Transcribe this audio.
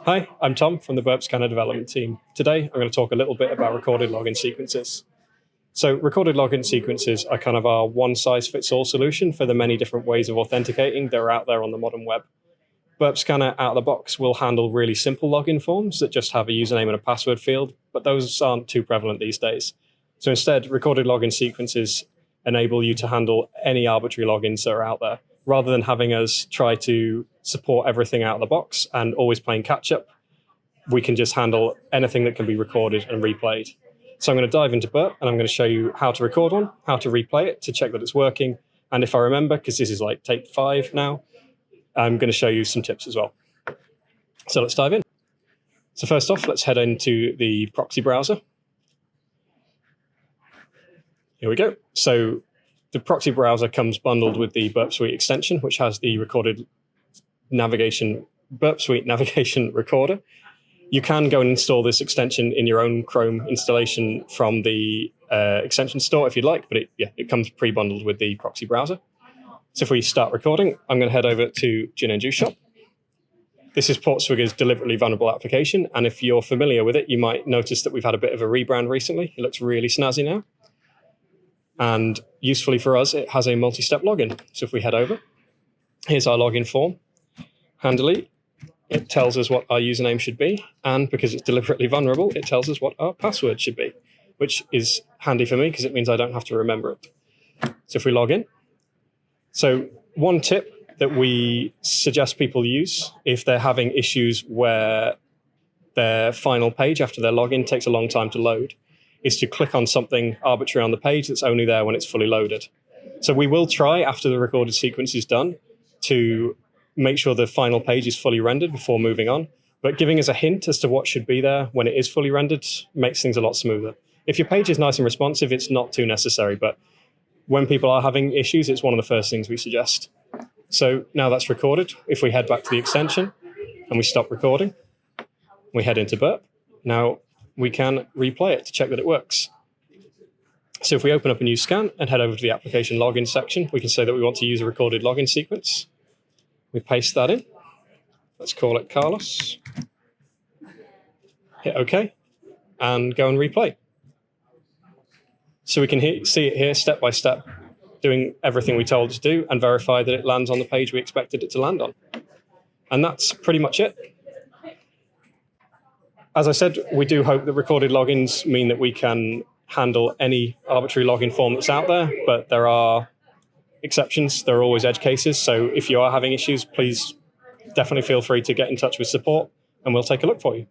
Hi, I'm Tom from the Burp Scanner development team. Today, I'm going to talk a little bit about recorded login sequences. So recorded login sequences are kind of our one-size-fits-all solution for the many different ways of authenticating that are out there on the modern web. Burp Scanner out of the box will handle really simple login forms that just have a username and a password field, but those aren't too prevalent these days. So instead, recorded login sequences enable you to handle any arbitrary logins that are out there, rather than having us try to support everything out of the box and always playing catch-up. We can just handle anything that can be recorded and replayed. So I'm going to dive into Burp and I'm going to show you how to record one, how to replay it to check that it's working. And if I remember, because this is like take 5 now, I'm going to show you some tips as well. So let's dive in. So first off, let's head into the proxy browser. Here we go. So the proxy browser comes bundled with the Burp Suite extension, which has the recorded navigation, Burp Suite navigation recorder. You can go and install this extension in your own Chrome installation from the extension store if you'd like, but it comes pre-bundled with the proxy browser. So if we start recording, I'm going to head over to Gin and Juice Shop. This is Portswigger's deliberately vulnerable application, and if you're familiar with it, you might notice that we've had a bit of a rebrand recently. It looks really snazzy now. And usefully for us, it has a multi-step login. So if we head over, here's our login form. Handily, it tells us what our username should be. And because it's deliberately vulnerable, it tells us what our password should be, which is handy for me because it means I don't have to remember it. So if we log in. So one tip that we suggest people use if they're having issues where their final page after their login takes a long time to load is to click on something arbitrary on the page that's only there when it's fully loaded. So we will try, after the recorded sequence is done, to make sure the final page is fully rendered before moving on. But giving us a hint as to what should be there when it is fully rendered makes things a lot smoother. If your page is nice and responsive, it's not too necessary. But when people are having issues, it's one of the first things we suggest. So now that's recorded. If we head back to the extension and we stop recording, we head into Burp. Now, we can replay it to check that it works. So if we open up a new scan and head over to the application login section, we can say that we want to use a recorded login sequence. We paste that in. Let's call it Carlos. Hit OK, and go and replay. So we can see it here step by step, doing everything we told it to do and verify that it lands on the page we expected it to land on. And that's pretty much it. As I said, we do hope that recorded logins mean that we can handle any arbitrary login form that's out there, but there are exceptions. There are always edge cases. So if you are having issues, please definitely feel free to get in touch with support and we'll take a look for you.